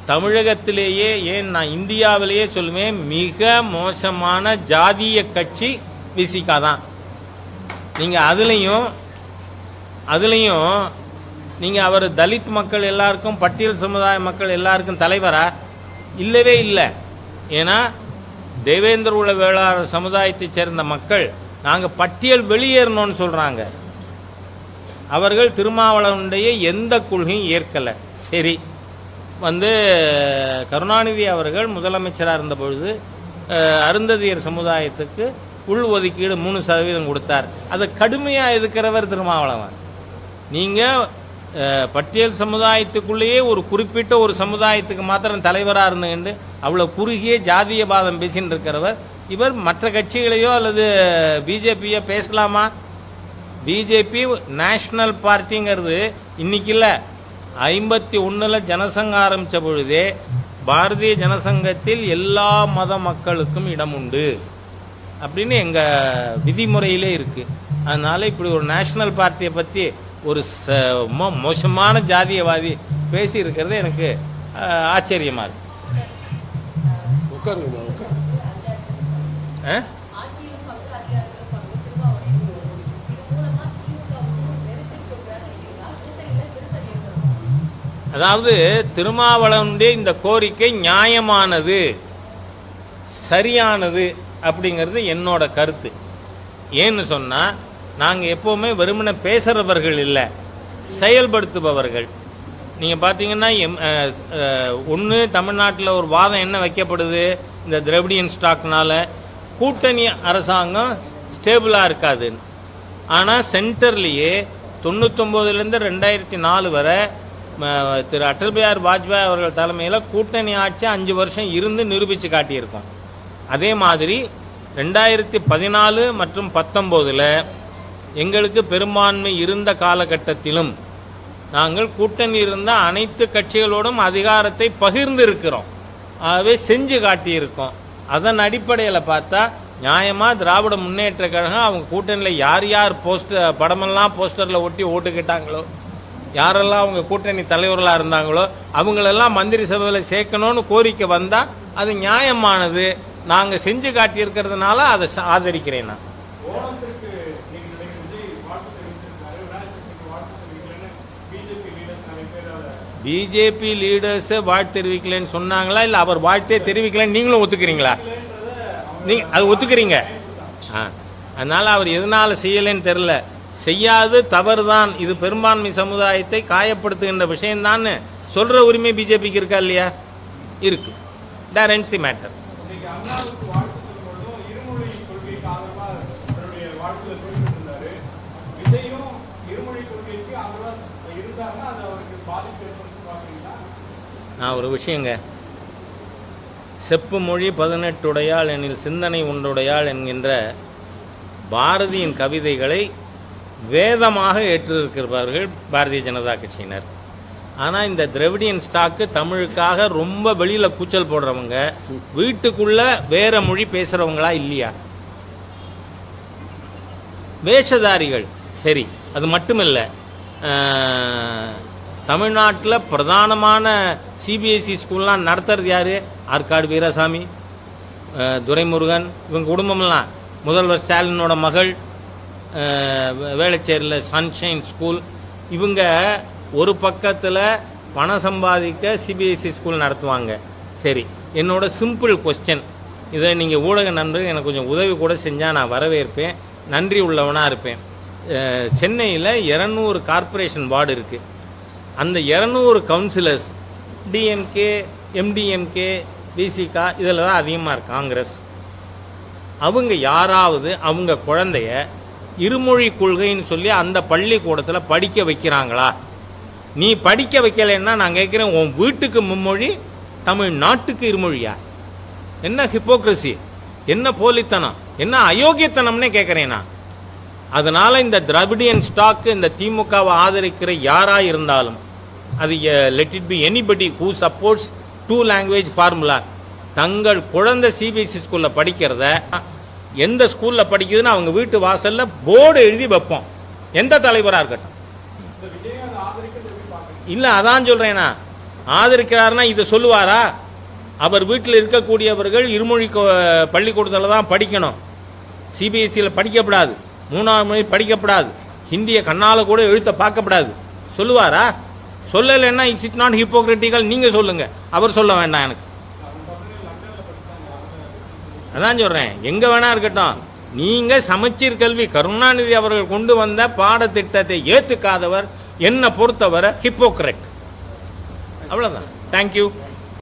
தமிழகத்திலேயே ஏன் நான் இந்தியாவிலேயே சொல்லுவேன், மிக மோசமான ஜாதிய கட்சி விசிகா தான். நீங்கள் அதுலேயும் நீங்கள் அவர் தலித் மக்கள் எல்லாருக்கும், பட்டியல் சமுதாய மக்கள் எல்லாருக்கும் தலைவரா? இல்லவே இல்லை. ஏன்னா தேவேந்திர உள்ள வேளாளர் சமுதாயத்தை சேர்ந்த மக்கள் நாங்கள் பட்டியல் வெளியேறணும்னு சொல்கிறாங்க. அவர்கள் திருமாவளவனுடைய எந்த கொள்கையும் ஏற்கலை. சரி, கருணாநிதி அவர்கள் முதலமைச்சராக இருந்த பொழுது அருந்ததியர் சமுதாயத்துக்கு உள் ஒதுக்கீடு 3% கொடுத்தார். அதை கடுமையாக எதிர்க்கிறவர் திருமாவளவன். நீங்கள் பட்டியல் சமுதாயத்துக்குள்ளேயே ஒரு குறிப்பிட்ட ஒரு சமுதாயத்துக்கு மாத்திரம் தலைவராக இருந்துகிட்டு அவ்வளோ குறுகிய ஜாதியவாதம் பேசின்னு இருக்கிறவர் இவர். மற்ற கட்சிகளையோ அல்லது பிஜேபியோ பேசலாமா? பிஜேபி நேஷ்னல் பார்ட்டிங்கிறது இன்னைக்கு இல்லை, 51 ஜனசங்கம் ஆரம்பித்த பொழுதே பாரதிய ஜனசங்கத்தில் எல்லா மத மக்களுக்கும் இடம் உண்டு அப்படின்னு எங்கள் விதிமுறையிலே இருக்குது. அதனால் இப்படி ஒரு நேஷ்னல் பார்ட்டியை பற்றி ஒரு மோசமான ஜாதியவாதி பேசி இருக்கிறது எனக்கு ஆச்சரியமாக இருக்கு. அதாவது திருமாவளவனுடைய இந்த கோரிக்கை நியாயமானது, சரியானது அப்படிங்கிறது என்னோட கருத்து. ஏன்னு சொன்னால், நாங்கள் எப்போவுமே வெறுமனை பேசுகிறவர்கள் இல்லை, செயல்படுத்துபவர்கள். நீங்கள் பார்த்தீங்கன்னா ஒன்று தமிழ்நாட்டில் ஒரு வாதம் என்ன வைக்கப்படுது, இந்த திராவிடியன் ஸ்டாக்னால் கூட்டணி அரசாங்கம் ஸ்டேபிளாக இருக்காதுன்னு. ஆனால் சென்டர்லேயே 99லேருந்து 2004 வரை திரு அடல் பிஹாரி வாஜ்பாய் அவர்கள் தலைமையில் கூட்டணி ஆட்சி 5 வருஷம் இருந்து நிரூபித்து காட்டியிருக்கோம். அதே மாதிரி 2014 மற்றும் 19 எங்களுக்கு பெரும்பான்மை இருந்த காலகட்டத்திலும் நாங்கள் கூட்டணி இருந்த அனைத்து கட்சிகளோடும் அதிகாரத்தை பகிர்ந்து இருக்கிறோம், ஆகவே செஞ்சு காட்டியிருக்கோம். அதன் அடிப்படையில் பார்த்தா நியாயமாக திராவிட முன்னேற்ற கழகம் அவங்க கூட்டணியில் யார் யார் படமெல்லாம் போஸ்டரில் ஒட்டி ஓட்டுக்கிட்டாங்களோ, யாரெல்லாம் அவங்க கூட்டணி தலைவர்களாக இருந்தாங்களோ அவங்களெல்லாம் மந்திரி சபையில் சேர்க்கணும்னு கோரிக்கை வந்தால் அது நியாயமானது. நாங்கள் செஞ்சு காட்டியிருக்கிறதுனால அதை ஆதரிக்கிறேன். நான் பிஜேபி லீடர்ஸை வாழ்த்து தெரிவிக்கலன்னு சொன்னாங்களா, இல்லை அவர் வாழ்த்தே தெரிவிக்கலன்னு நீங்களும் ஒத்துக்கிறீங்களா? நீங்கள் அது ஒத்துக்கிறீங்க. அதனால் அவர் எதனால் செய்யலைன்னு தெரில. செய்யாது தவறு தான், இது பெரும்பான்மை சமுதாயத்தை காயப்படுத்துகின்ற விஷயம்தான் சொல்கிற உரிமை பிஜேபிக்கு இருக்கா இல்லையா? இருக்கு. That ends the matter. நான் ஒரு விஷயங்க, செப்பு மொழி 18 உடையாள் எனில் சிந்தனை ஒன்றுடையாள் என்கின்ற பாரதியின் கவிதைகளை வேதமாக ஏற்றிருக்கிறார்கள் பாரதிய ஜனதா கட்சியினர். ஆனால் இந்த திராவிடியன் ஸ்டாக்கு தமிழுக்காக ரொம்ப வெளியில் கூச்சல் போடுறவங்க வீட்டுக்குள்ளே வேற மொழி பேசுகிறவங்களா இல்லையா? வேஷதாரிகள். சரி, அது மட்டுமில்லை, தமிழ்நாட்டில் பிரதானமான சிபிஎஸ்சி ஸ்கூல்லாம் நடத்துறது யார்? ஆற்காடு வீராசாமி, துரைமுருகன், இவங்க குடும்பம்லாம். முதல்வர் ஸ்டாலினோட மகள் வேளச்சேரியில் சன்ஷைன் ஸ்கூல். இவங்க ஒரு பக்கத்தில் பணம் சம்பாதிக்க சிபிஎஸ்சி ஸ்கூல் நடத்துவாங்க. சரி, என்னோட சிம்பிள் கொஸ்டின், இதை நீங்கள் ஊடக நண்பர்கள் எனக்கு கொஞ்சம் உதவி கூட செஞ்சால் நான் வரவேற்பேன், நன்றி உள்ளவனாக இருப்பேன். சென்னையில் 200 கார்ப்பரேஷன் வார்டு இருக்குது. அந்த 200 கவுன்சிலர்ஸ் டிஎம்கே, எம்டிஎம்கே, விசிகா இதில் தான் அதிகமாக இருக்குது, காங்கிரஸ். அவங்க யாராவது அவங்க குழந்தைய இருமொழி கொள்கைன்னு சொல்லி அந்த பள்ளிக்கூடத்தில் படிக்க வைக்கிறாங்களா? நீ படிக்க வைக்கலைன்னா நான் கேட்குறேன், உன் வீட்டுக்கு மும்மொழி, தமிழ்நாட்டுக்கு இருமொழியா? என்ன ஹிப்போக்ரசி, என்ன போலித்தனம், என்ன அயோக்கியத்தனம்னே கேட்குறேன் நான். அதனால் இந்த திராவிடியன் ஸ்டாக்கு, இந்த திமுகவை ஆதரிக்கிற யாராக இருந்தாலும், அது let it be anybody who supports 2 language formula, தங்கள் குழந்தை சிபிஎஸ்சி ஸ்கூலில் படிக்கிறத எந்த ஸ்கூலில் படிக்குதுன்னு அவங்க வீட்டு வாசலில் போர்டு எழுதி வைப்போம், எந்த தலைவராக இருக்கட்டும். இல்லை, அதான் சொல்கிறேன்னா, ஆதரிக்கிறாருன்னா இதை சொல்லுவாரா? அவர் வீட்டில் இருக்கக்கூடியவர்கள் இருமொழி பள்ளிக்கூடத்தில் தான் படிக்கணும், சிபிஎஸ்சியில் படிக்கப்படாது, 3ஆவது மொழி படிக்கப்படாது, ஹிந்தியை கண்ணால் கூட எழுத்த பார்க்கப்படாது சொல்லுவாரா? சொல்லலைன்னா இட்ஸ் இட் நாட் ஹிப்போக்ரிட்டிக்கல். நீங்கள் சொல்லுங்கள், அவர் சொல்ல வேண்டாம். எனக்கு அதான் சொல்கிறேன், எங்கே வேணா இருக்கட்டும். நீங்கள் சமச்சீர் கல்வி கருணாநிதி அவர்கள் கொண்டு வந்த பாடத்திட்டத்தை ஏற்றுக்காதவர் என்னை பொறுத்தவரை ஹிப்போக்ரெட். அவ்வளோதான். தேங்க்யூ.